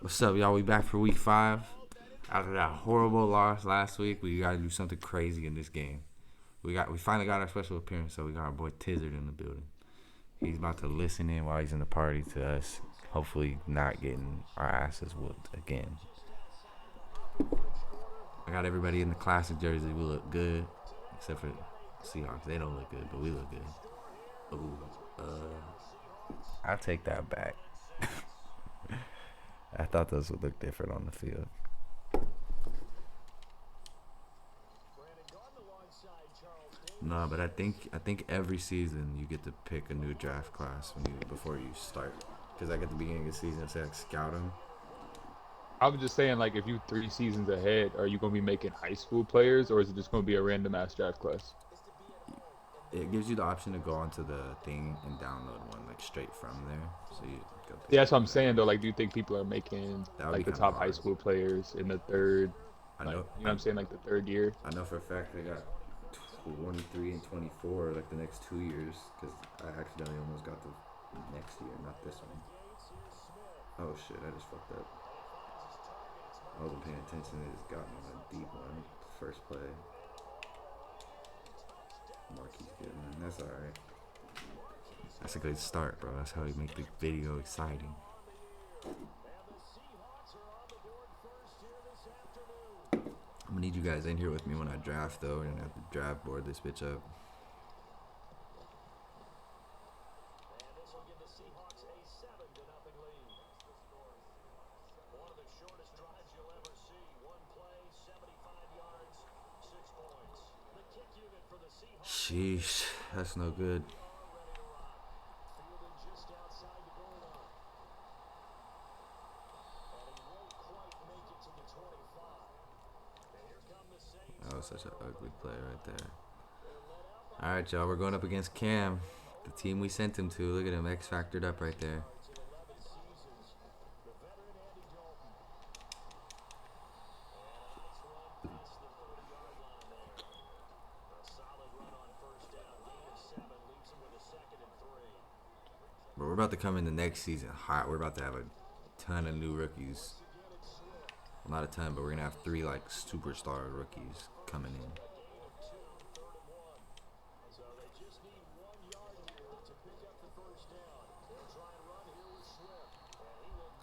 What's up, y'all? We back for week 5. After that horrible loss last week, we gotta do something crazy in this game. We finally got our special appearance, so we got our boy Tizzard in the building. He's about to listen in while he's in the party to us. Hopefully, not getting our asses whooped again. I got everybody in the classic jersey. We look good, except for Seahawks. They don't look good, but we look good. Ooh, I'll take that back. I thought those would look different on the field. No, but I think every season you get to pick a new draft class before you start. Because like at the beginning of the season, it's like scout them. I was just saying, like, if you 3 seasons ahead, are you gonna be making high school players, or is it just gonna be a random ass draft class? It gives you the option to go onto the thing and download one like straight from there. So you go pick Yeah, that's what I'm whatever. saying though. Like, do you think people are making That would be like the kind of top high hard. school players in the third, I like, know. you know I, what I'm saying, like the third year? I know for a fact they got 23 and 24 like the next 2 years because I accidentally almost got the next year, not this one. Oh shit! I just fucked up. I wasn't paying attention. They just got me on a deep one. First play. Marquis good, man. That's alright. That's a good start, bro. That's how you make the video exciting. I'm gonna need you guys in here with me when I draft, though. We're gonna have to draft board this bitch up. Sheesh, that's no good. That was such an ugly play right there. All right, y'all. We're going up against Cam, the team we sent him to. Look at him, X factored up right there. But we're about to come in the next season hot. We're about to have a ton of new rookies. Well, not a ton, but we're gonna have 3 like superstar rookies coming in.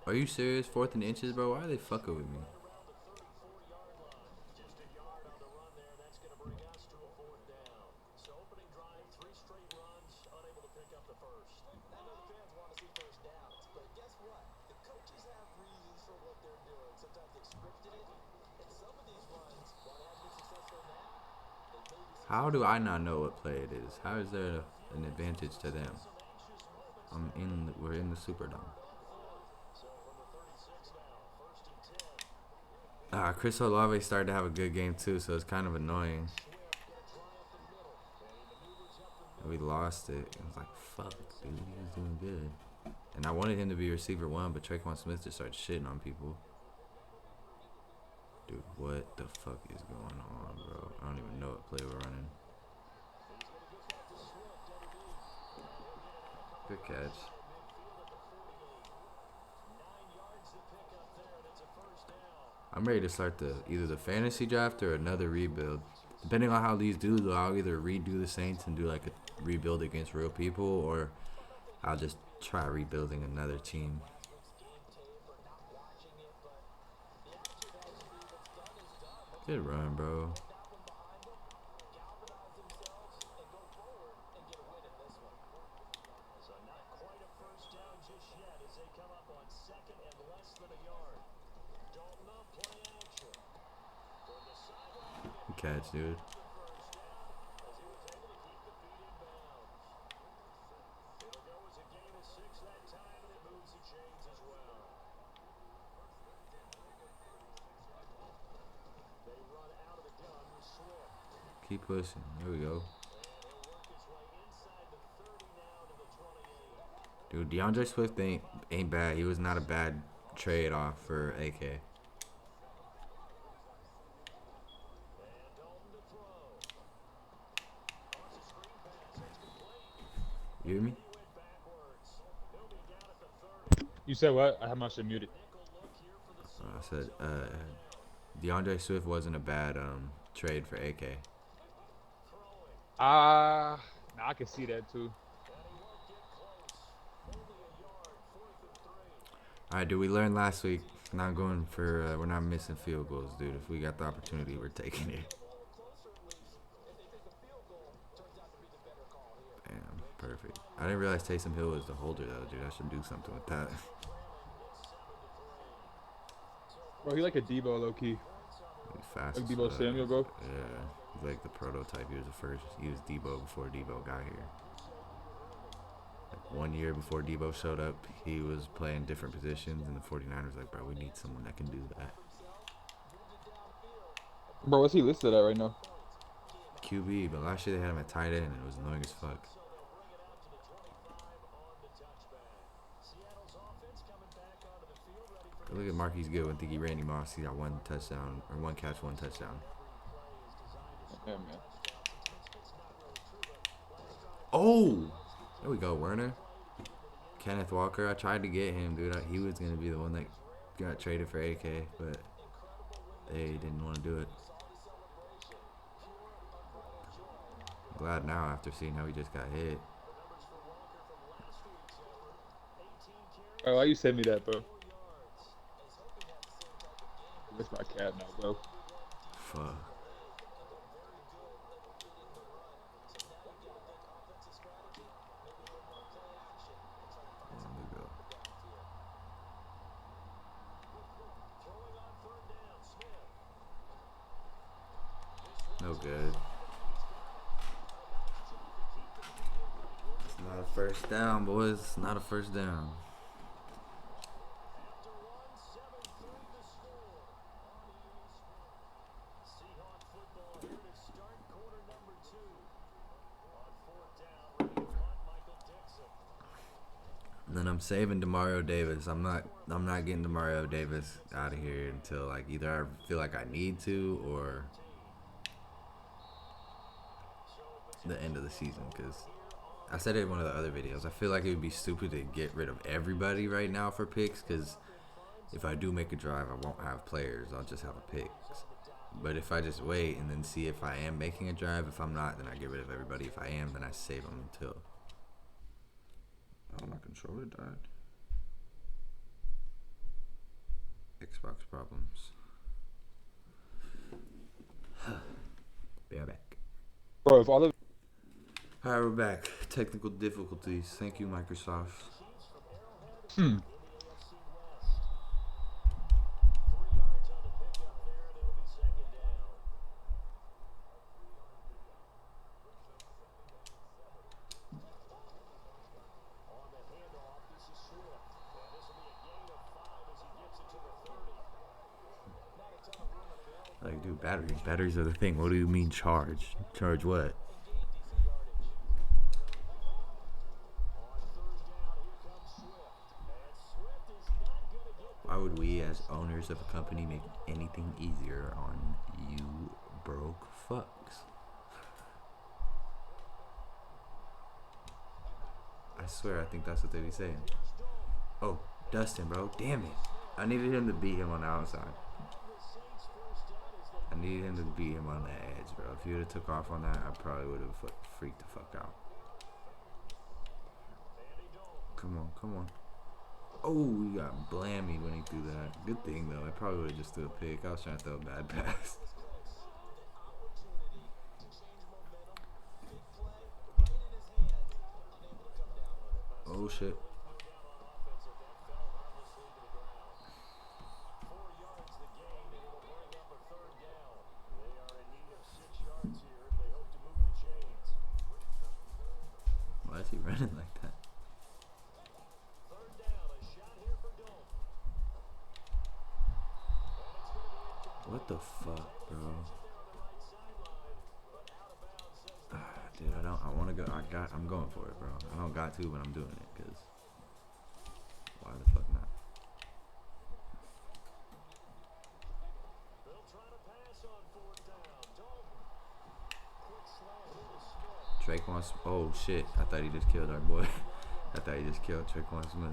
Are you serious? 4th and inches, bro? Why are they fucking with me? How do I not know what play it is? How is there an advantage to them? We're in the Superdome. Chris Olave started to have a good game too, so it's kind of annoying. And we lost it. It was like, fuck, dude, he was doing good. And I wanted him to be receiver 1, but Traquan Smith just started shitting on people. Dude, what the fuck is going on, bro? I don't even know what play we're running. Good catch. I'm ready to start either the fantasy draft or another rebuild. Depending on how these do, I'll either redo the Saints and do like a rebuild against real people, or I'll just try rebuilding another team. Good run, bro. Good catch, dude. Keep pushing. There we go. Dude, DeAndre Swift ain't bad. He was not a bad trade off for AK. You hear me? You said what? I have my shit muted. I said DeAndre Swift wasn't a bad trade for AK. Nah, I can see that too. All right, dude. We learned last week. Not going for. We're not missing field goals, dude. If we got the opportunity, we're taking it. Damn, perfect. I didn't realize Taysom Hill was the holder though, dude. I should do something with that. Bro, he like a Debo low key. He's fast Like as Debo fuck. Samuel, bro. Yeah, he's like the prototype. He was the first. He was Debo before Debo got here. Like 1 year before Debo showed up, he was playing different positions, and the 49ers like, bro, we need someone that can do that. Bro, what's he listed at right now? QB, but last year they had him at tight end, and it was annoying as fuck. Look at Marquise Goodwin. Think he Randy Moss. He got 1 touchdown or 1 catch, 1 touchdown. Yeah, man. Oh, there we go, Werner. Kenneth Walker. I tried to get him, dude. He was gonna be the one that got traded for AK, but they didn't want to do it. I'm glad now after seeing how he just got hit. Oh, why you send me that, bro? That's my cat now, bro. Fuck. There we go. No good. It's not a first down, boys. It's not a first down. Then I'm saving Demario Davis. I'm not getting Demario Davis out of here until like either I feel like I need to or the end of the season, because I said it in one of the other videos. I feel like it would be stupid to get rid of everybody right now for picks, because if I do make a drive, I won't have players. I'll just have a picks. But if I just wait and then see if I am making a drive, if I'm not, then I get rid of everybody. If I am, then I save them until. Oh, my controller died. Xbox problems. Be right back. Bro, if all of Alright, we're back. Technical difficulties. Thank you, Microsoft. Like, dude, batteries. Batteries are the thing. What do you mean charge? Charge what? Why would we, as owners of a company, make anything easier on you broke fucks? I swear, I think that's what they be saying. Oh, Dustin, bro. Damn it. I needed him to beat him on the outside. I needed him to beat him on the edge, bro. If he would have took off on that, I probably would have freaked the fuck out. Come on, come on. Oh, he got blammied when he threw that. Good thing, though. I probably would have just threw a pick. I was trying to throw a bad pass. Oh, shit. Why is he running like that? What the fuck, bro? Dude, I want to go. I'm going for it, bro. I don't got to, but I'm doing it, because why the fuck not? Traquan, oh shit, I thought he just killed our boy. I thought he just killed Traquan Smith.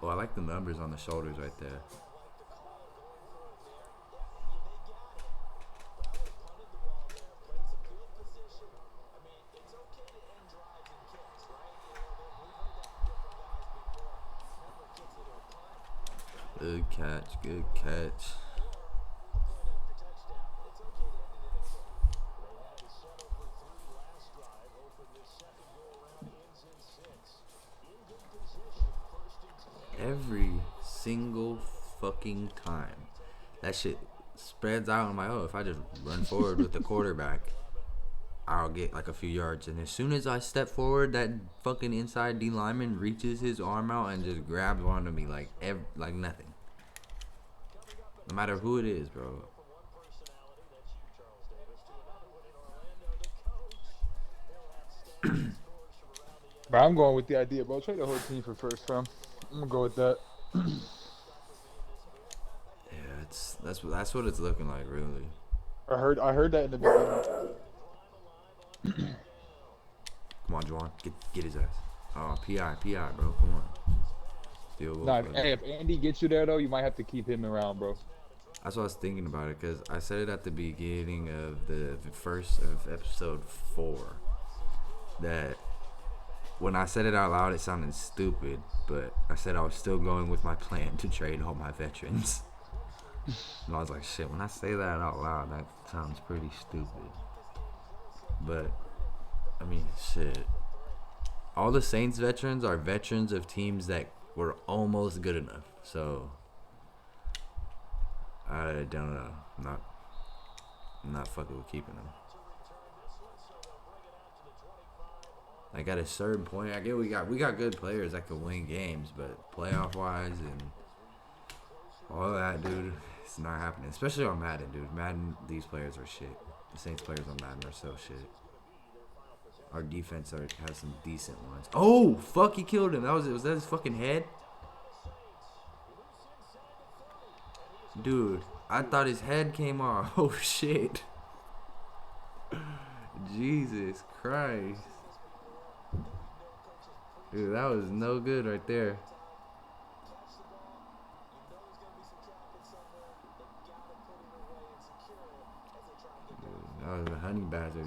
Oh, I like the numbers on the shoulders right there. Good catch. Good catch. Every single fucking time. That shit spreads out. I'm like, oh, if I just run forward with the quarterback, I'll get like a few yards. And as soon as I step forward, that fucking inside D lineman reaches his arm out and just grabs onto me like nothing. No matter who it is, bro. But I'm going with the idea, bro. Trade the whole team for first round. I'm gonna go with that. Yeah, that's what it's looking like, really. I heard that in the beginning. Come on, Juwan, get his ass. Oh, PI, bro. Come on. Field goal Nah, for hey, them. if Andy gets you there though, you might have to keep him around, bro. That's what I was thinking about it, because I said it at the beginning of the first of episode 4 that when I said it out loud, it sounded stupid, but I said I was still going with my plan to trade all my veterans. And I was like, shit, when I say that out loud, that sounds pretty stupid. But, I mean, shit. All the Saints veterans are veterans of teams that were almost good enough. So, I don't know. I'm not fucking with keeping them. Like at a certain point, I get we got good players that can win games, but playoff wise and all that, dude, it's not happening. Especially on Madden, dude. Madden, these players are shit. The Saints players on Madden are so shit. Our defense has some decent ones. Oh fuck, he killed him. Was that his fucking head? Dude, I thought his head came off. Oh shit. Jesus Christ. Dude, that was no good right there. Dude, that was a honey badger.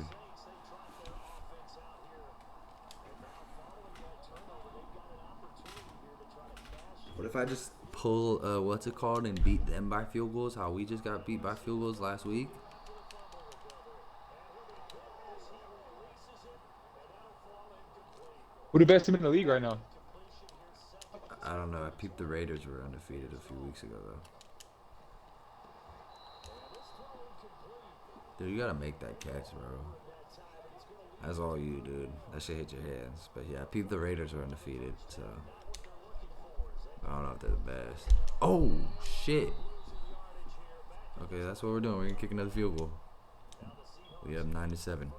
What if I just pull what's it called and beat them by field goals? How we just got beat by field goals last week? Who the best team in the league right now? I don't know. I peeped the Raiders were undefeated a few weeks ago though. Dude, you gotta make that catch, bro. That's all you, dude. That shit hit your hands. But yeah, I peeped the Raiders were undefeated, so I don't know if they're the best. Oh shit. Okay, that's what we're doing. We're gonna kick another field goal. We have 9-7.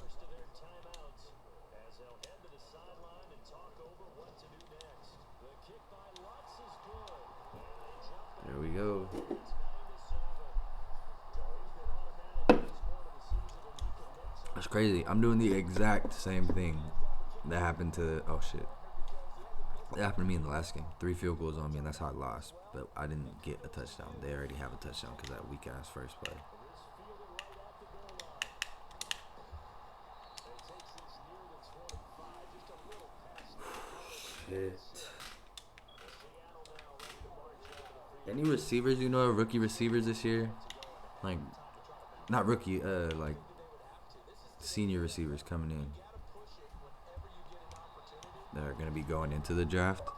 There we go. That's crazy. I'm doing the exact same thing that happened to. Oh shit. That happened to me in the last game. 3 field goals on me, and that's how I lost. But I didn't get a touchdown. They already have a touchdown because of that weak ass first play. Shit. Any receivers you know, rookie receivers this year? Like, not rookie, like senior receivers coming in that are going to be going into the draft.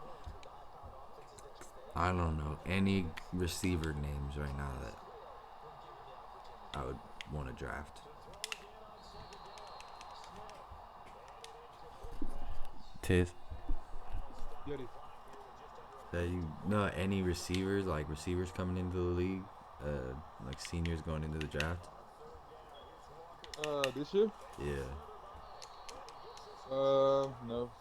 I don't know any receiver names right now that I would want to draft. Tiz, that you know any receivers, like receivers coming into the league, like seniors going into the draft? This year? Yeah. No.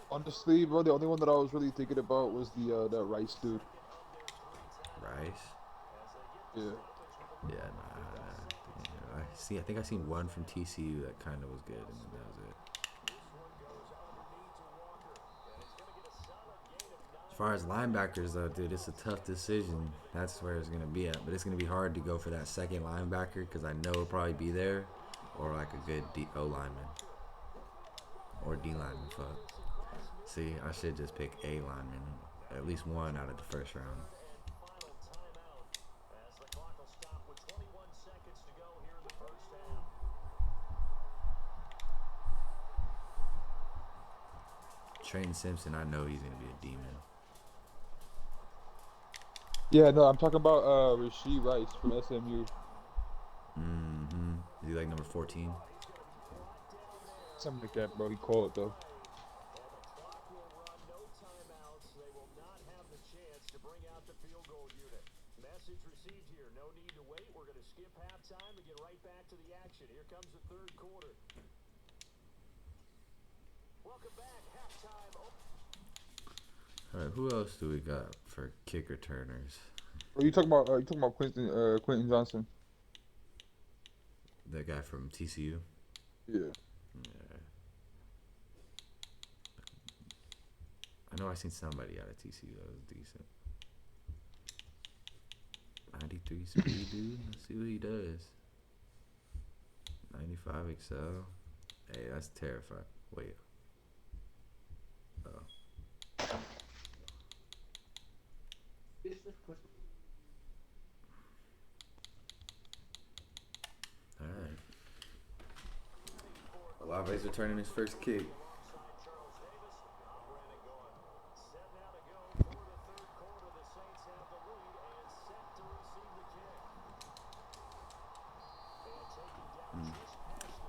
Honestly, bro, the only one that I was really thinking about was the that Rice dude. Rice? Yeah. Yeah, nah. I think I seen one from TCU that kind of was good, and then that was it. As far as linebackers, though, dude, it's a tough decision. That's where it's gonna be at, but it's gonna be hard to go for that second linebacker because I know it'll probably be there, or like a good O lineman or D lineman. Fuck. See, I should just pick A lineman, at least one out of the first round. Trayton Simpson, I know he's gonna be a demon. Yeah, no, I'm talking about Rasheed Rice from SMU. Mm-hmm. Is he like number 14? Something like that, bro. He called though. All right, who else do we got for kick returners? Or you talking about Quentin Johnson? That guy from TCU. Yeah. Yeah. I know I seen somebody out of TCU that was decent. 93 speed, dude. Let's see what he does. 95 excel. Hey, that's terrifying. Wait. Oh. All right. Olave's returning his first kick.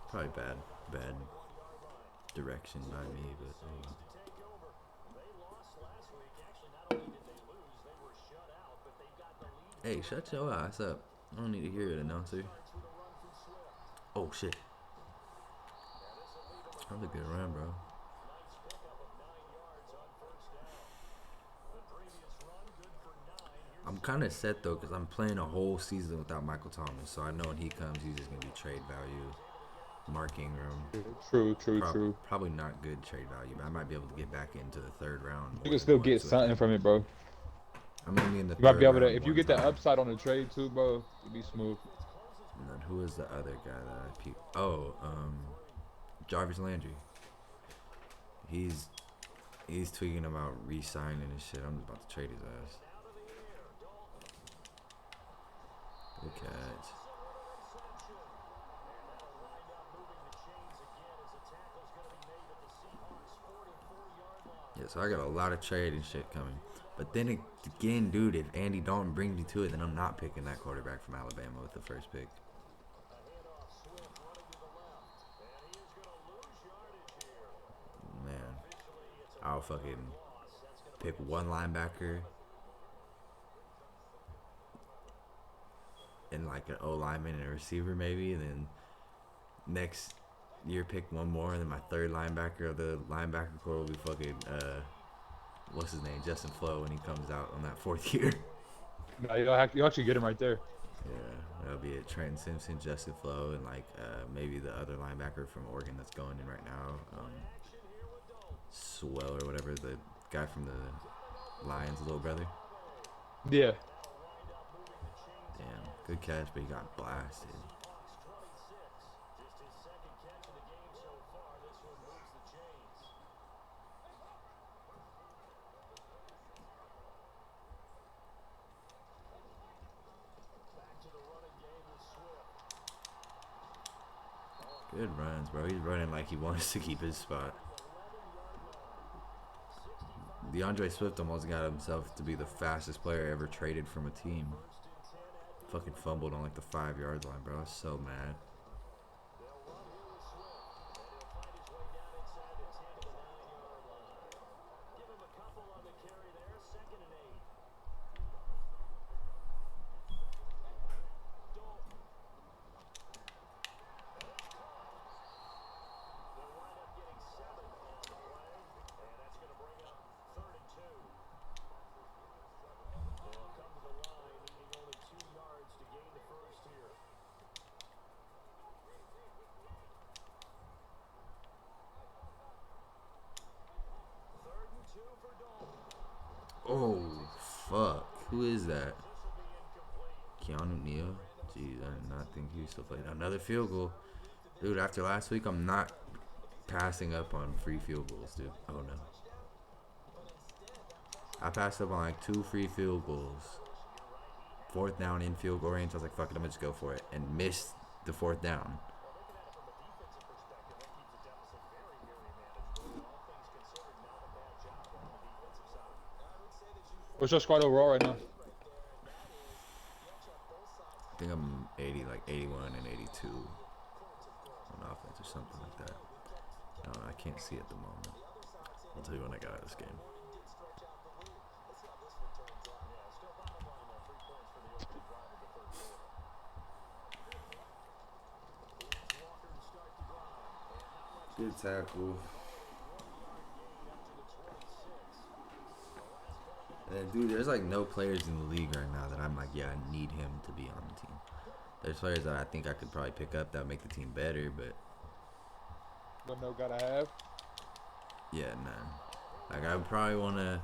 Probably bad direction by me, but hey, shut your ass up. I don't need to hear it, announcer. Oh shit. That was a good run, bro. I'm kind of set though, because I'm playing a whole season without Michael Thomas, so I know when he comes, he's just gonna be trade value. Mark Ingram. True. Probably not good trade value, but I might be able to get back into the third round You more can than still get once with something him. from it, bro. I'm gonna be in the You might be third able to round if you one get the time. upside on the trade too, bro. It'd be smooth. And then who is the other guy that I peeped? Oh, Jarvis Landry. He's tweaking about re-signing and shit. I'm just about to trade his ass. Good catch. Yeah, so I got a lot of trade and shit coming. But then again, dude, if Andy Dalton brings me to it, then I'm not picking that quarterback from Alabama with the first pick. Man, I'll fucking pick one linebacker and like an O lineman and a receiver maybe, and then next year pick one more, and then my third linebacker of the linebacker core will be fucking what's his name, Justin Flo, when he comes out on that fourth year. No, you actually get him right there. Yeah, that'll be it. Trenton Simpson, Justin Flo, and like maybe the other linebacker from Oregon that's going in right now, Swell or whatever, the guy from the Lions' little brother. Yeah. Damn, good catch, but he got blasted. Good runs, bro. He's running like he wants to keep his spot. DeAndre Swift almost got himself to be the fastest player ever traded from a team. Fucking fumbled on like the 5 yard line, bro. I was so mad. Oh, fuck. Who is that? Keanu Neal? Jeez, I did not think he was still playing. Another field goal. Dude, after last week, I'm not passing up on free field goals, dude. Oh, no. I passed up on like 2 free field goals. Fourth down in field goal range. I was like, fuck it, I'm going to just go for it. And missed the fourth down. What's your squad overall right now? I think I'm 80, like 81 and 82 on offense or something like that. I don't know. I can't see at the moment. I'll tell you when I got out of this game. Good tackle. And dude, there's like no players in the league right now that I'm like, yeah, I need him to be on the team. There's players that I think I could probably pick up that would make the team better, but But no, gotta have. yeah, none. Like I would probably want to,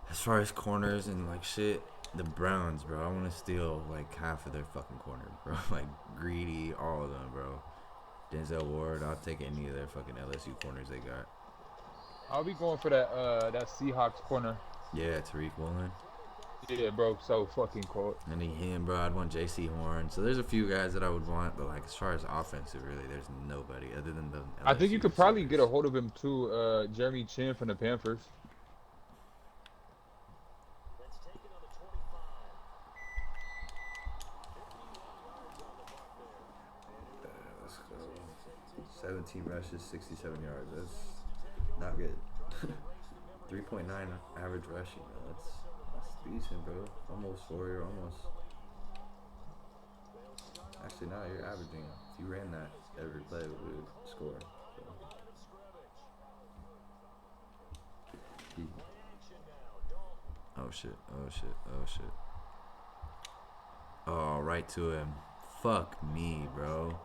as far as corners and like shit, the Browns, bro. I want to steal like half of their fucking corners, bro. Like Greedy, all of them, bro. Denzel Ward, I'll take any of their fucking LSU corners they got. I'll be going for that Seahawks corner. Yeah, Tariq Woolen. Yeah, bro, so fucking cold. I need him, bro. I'd want J.C. Horn. So there's a few guys that I would want, but like as far as offensive, really, there's nobody other than the I think you LSU could probably get a receivers. hold of him too, Jeremy Chin from the Panthers. Let's go. 17 rushes, 67 yards. That's not good. 3.9 average rushing. That's decent, bro. Almost 4. You're almost. Actually, no, you're averaging. If you ran that every play, we would score. So. Oh shit! Oh shit! Oh shit! Oh, right to him. Fuck me, bro.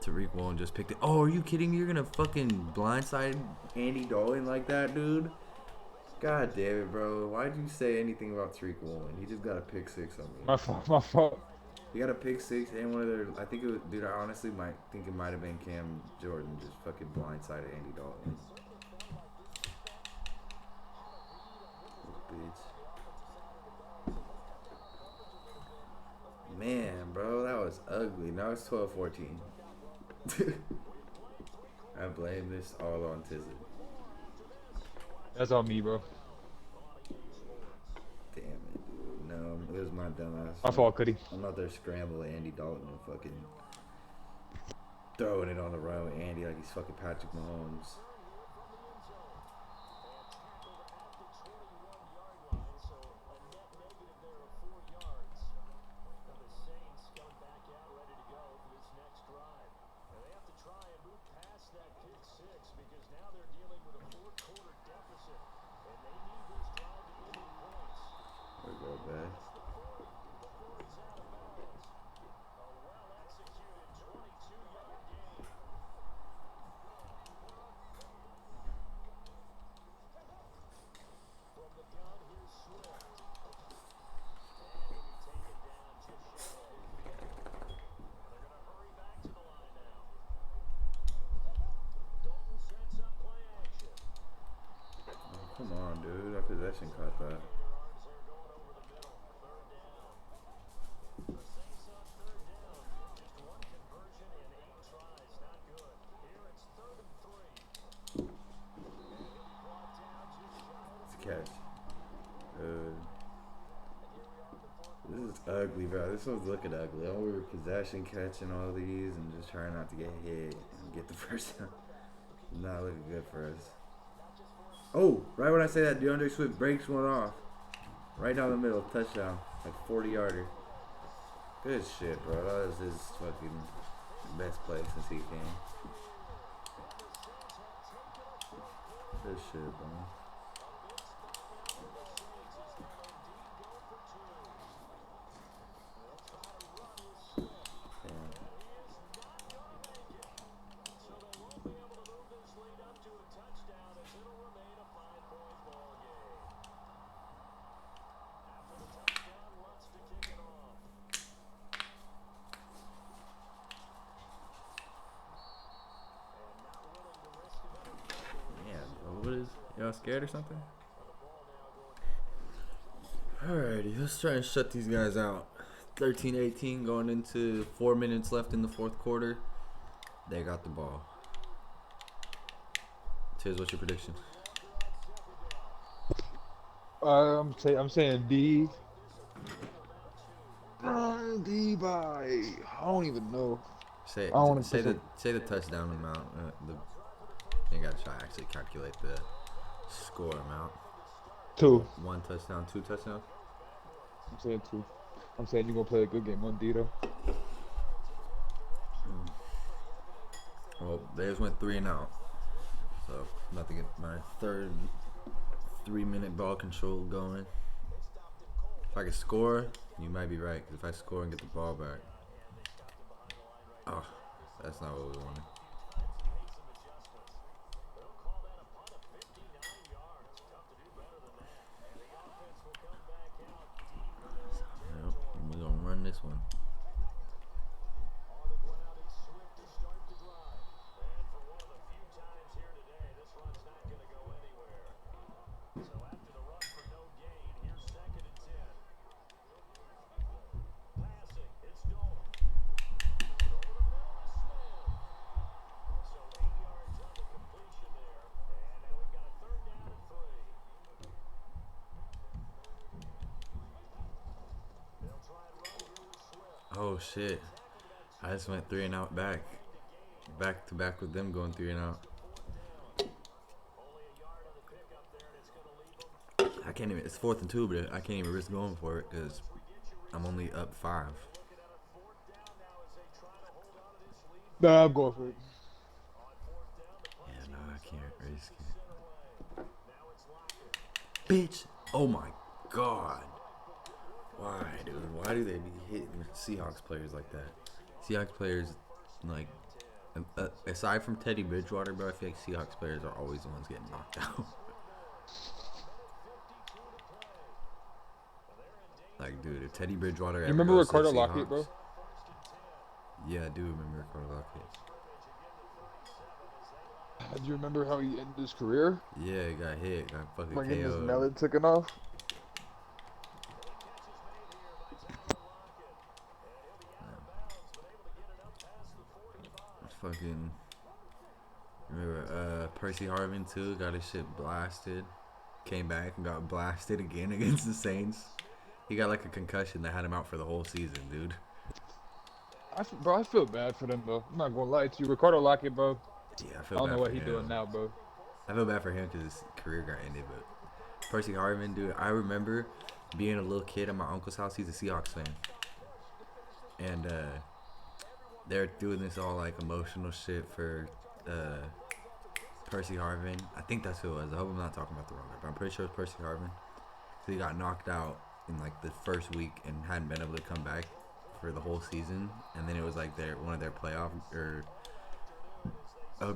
Tariq Woolen just picked it. Oh, are you kidding me? You're gonna fucking blindside Andy Dalton like that, dude? God damn it, bro. Why'd you say anything about Tariq Woolen? He just got a pick six on me. My fault, my fault. He got a pick six and one of their. I think it was, dude. I honestly might think it might have been Cam Jordan just fucking blindsided Andy Dalton. Bitch. Man, bro, that was ugly. Now it's 12-14. I blame this all on Tizzard. That's on me, bro. Damn it, dude. No, it was my dumbass. My fault, Cuddy. I'm out there scrambling Andy Dalton and fucking throwing it on the run with Andy like he's fucking Patrick Mahomes. There we go, man. Come on, dude. That possession caught that. It's a catch. This is ugly, bro. This one's looking ugly. All we were possession catching all these and just trying not to get hit and get the first down. Not looking good for us. Oh, right when I say that, DeAndre Swift breaks one off. Right down the middle, touchdown. Like 40-yarder. Good shit, bro. That was his fucking best play since he came. Good shit, bro. What is y'all scared or something? Alrighty, let's try and shut these guys out. 13-18 going into 4 minutes left in the fourth quarter. They got the ball. Tiz, what's your prediction? I'm saying D. D by I don't even know. Say I don't want to put some say the touchdown amount. You gotta try to actually calculate the score amount. two. One touchdown, two touchdowns. I'm saying two. I'm saying you're gonna play a good game on D though. Well, they just went 3-and-out. So I'm about to get my third 3-minute ball control going. If I can score, you might be right. Because if I score and get the ball back, oh, that's not what we wanted. Yep, we're gonna run this one. Oh shit! I just went 3-and-out back to back with them going 3-and-out. I can't even. It's 4th and 2, but I can't even risk going for it because I'm only up 5. Nah, I'm going for it. Yeah, no, I can't risk it. Bitch! Oh my god! Why, dude? Why do they be hitting Seahawks players like that? Seahawks players, like, aside from Teddy Bridgewater, bro, I feel like Seahawks players are always the ones getting knocked out. Like, dude, if Teddy Bridgewater You ever remember goes to the Ricardo Lockett, Seahawks, bro? yeah, I do remember Ricardo Lockett. Do you remember how he ended his career? Yeah, he got hit, got fucking Like getting his KO'd. melon taken off? Fucking remember Percy Harvin too, got his shit blasted. Came back and got blasted again against the Saints. He got like a concussion that had him out for the whole season, dude. Bro, I feel bad for them, though. I'm not gonna lie to you. Ricardo Lockett, bro. Yeah, I I feel don't know bad for what he doing him. now, bro. I feel bad for him because his career got ended. But Percy Harvin, dude, I remember being a little kid at my uncle's house. He's a Seahawks fan, and they're doing this all like emotional shit for Percy Harvin. I think that's who it was. I hope I'm not talking about the wrong guy, but I'm pretty sure it's Percy Harvin. So he got knocked out in like the first week and hadn't been able to come back for the whole season. And then it was like one of their playoff or a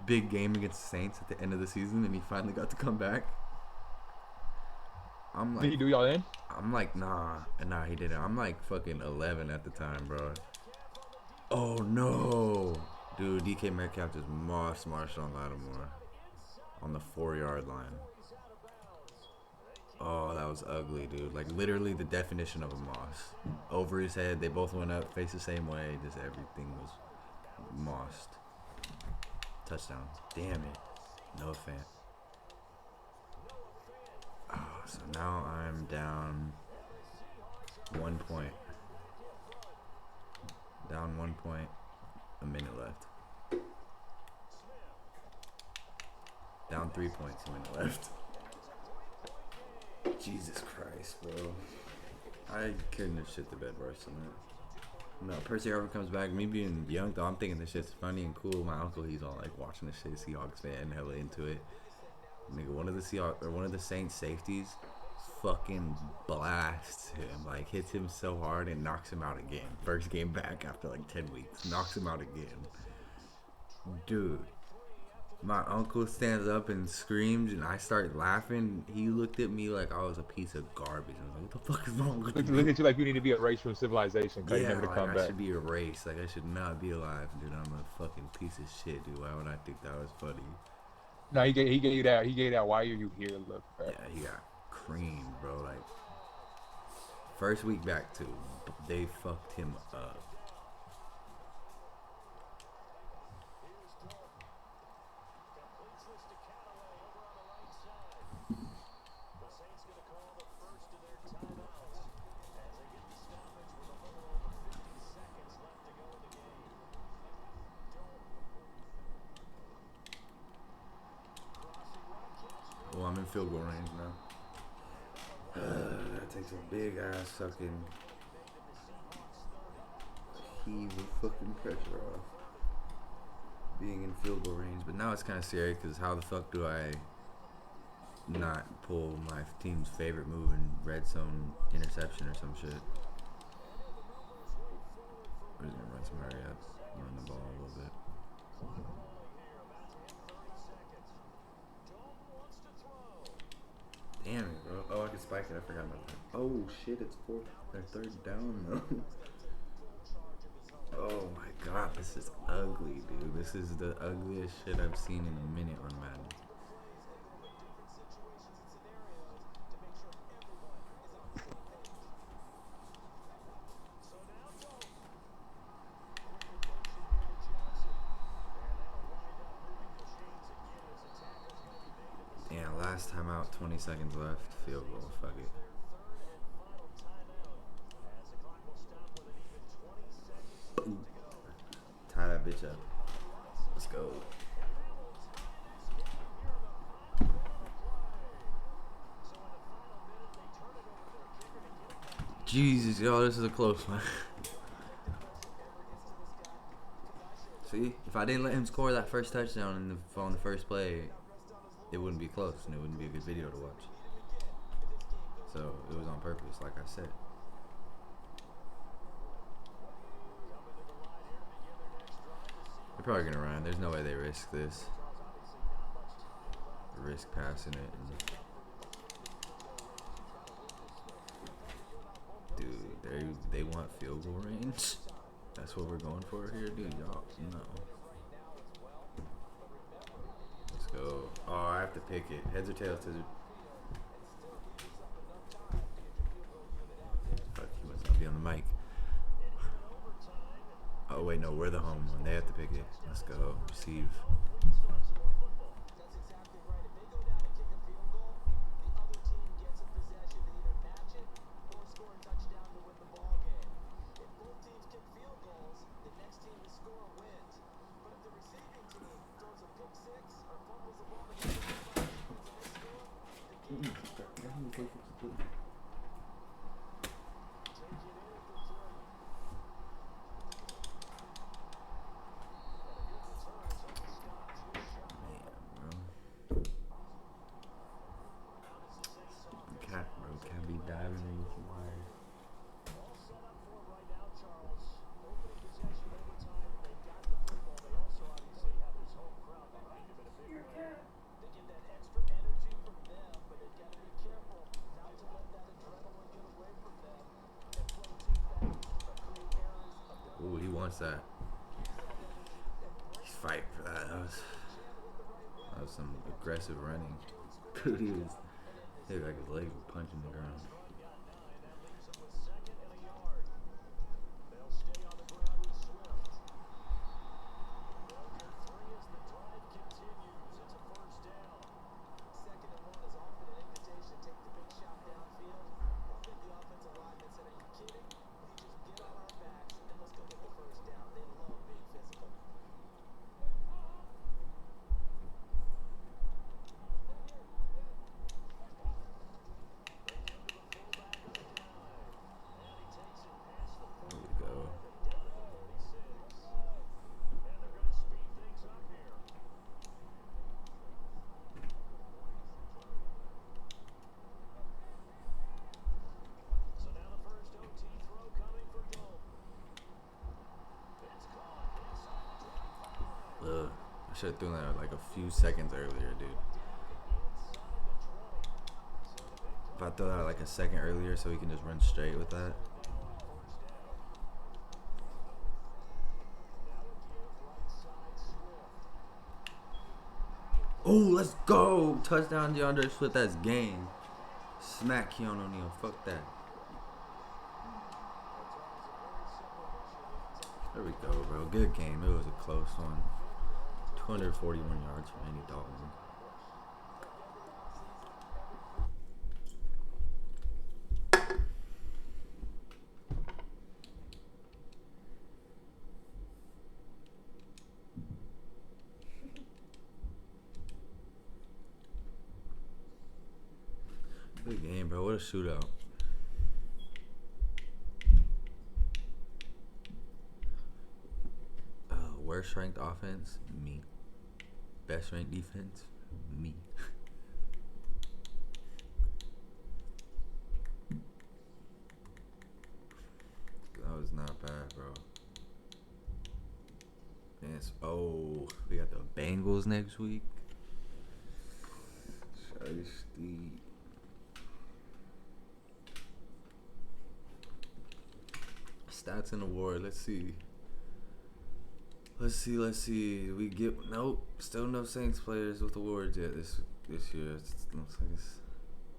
big game against the Saints at the end of the season, and he finally got to come back. I'm Did like, he do y'all in? nah, he didn't. I'm like fucking 11 at the time, bro. Oh no, dude, DK Metcalf just mossed Marshawn Lattimore on the 4-yard line. Oh, that was ugly, dude. Like, literally the definition of a moss. Over his head, they both went up, face the same way. Just everything was mossed. Touchdown. Damn it. No fan. Oh, so now I'm down 1 point. Down 1 point. A minute left. Down 3 points. A minute left. Jesus Christ, bro. I couldn't have shit the bed worse than that. No, Percy Harvin comes back. Me being young, though, I'm thinking this shit's funny and cool. My uncle, he's all like watching this shit, Seahawks fan, hella into it. Nigga, one of the Saints safeties fucking blasts him, like hits him so hard and knocks him out again. First game back after like 10 weeks, knocks him out again. Dude, my uncle stands up and screams, and I start laughing. He looked at me like I was a piece of garbage. I was like, "What the fuck is wrong with Look you?" at you like you need to be erased from civilization because you Yeah, never to like come I back. should be erased. Like I should not be alive, dude. I'm a fucking piece of shit, dude. Why would I think that was funny? No, he gave you that. Why are you here? Look, bro. Yeah, he got creamed, bro. Like first week back too, they fucked him up. field goal range now. That takes a big ass sucking heave of fucking pressure off being in field goal range. But now it's kind of scary because how the fuck do I not pull my team's favorite move in red zone interception or some shit? We're just gonna run some hurry up, run the ball a little bit. Damn it, bro. Oh, I can spike it. I forgot about that. Oh shit, it's third down though. Oh my god, this is ugly, dude. This is the ugliest shit I've seen in a minute on Madden. Damn, last time out, 20 seconds left. Field goal, fuck it. Tie that bitch up. Let's go. Jesus, yo, this is a close one. See, if I didn't let him score that first touchdown on the first play, it wouldn't be close and it wouldn't be a good video to watch. So it was on purpose, like I said. They're probably gonna run. There's no way they risk this. Risk passing it. Dude, they want field goal range. That's what we're going for here, dude. Y'all, no. Let's go. Oh, I have to pick it. Heads or tails, scissors. Fuck, he must not be on the mic. Oh wait, no, we're the home one. They have to pick it. Let's go. Receive. Ooh, he wants that. He's fighting for that. That was some aggressive running. Dude, he looked like his leg was punching the ground. I should have thrown that like a few seconds earlier, dude. If I throw that like a second earlier so he can just run straight with that. Oh, let's go! Touchdown, DeAndre Swift. That's game. Smack Keanu O'Neal. Fuck that. There we go, bro. Good game. It was a close one. 241 yards for Andy Dalton. bro. What a shootout. Worst ranked offense? Me. Best ranked defense? Me. That was not bad, bro. Yes. Oh, we got the Bengals next week. Shiesty. Stats and award. Let's see. We get nope. Still no Saints players with awards yet this year. It looks like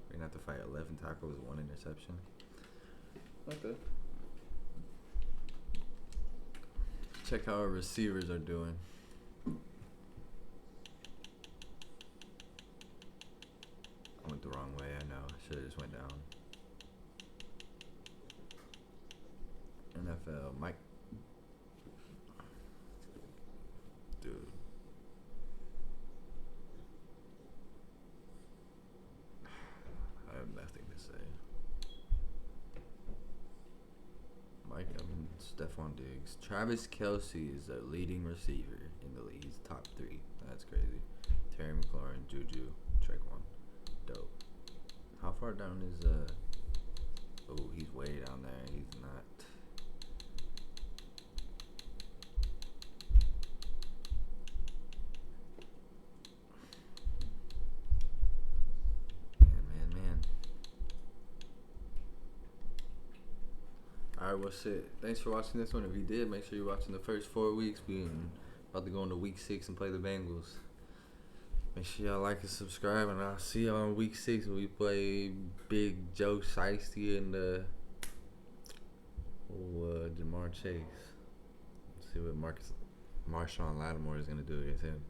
we're gonna have to fight 11 tackles, 1 interception. Okay. Check how our receivers are doing. I went the wrong way. I know. I should have just went down. NFL, Mike. Dude. I have nothing to say. Mike Evans, Stephon Diggs. Travis Kelce is the leading receiver in the league. He's top 3. That's crazy. Terry McLaurin, Juju, Trequan. Dope. How far down is oh, he's way down there. He's not. Man. Alright, well shit. Thanks for watching this one. If you did, make sure you're watching the first 4 weeks. We about to go into week 6 and play the Bengals. Make sure y'all like and subscribe, and I'll see y'all in week 6 when we play Big Joe Shiesty and Jamar Chase. Let's see what Marshawn Lattimore is gonna do against him.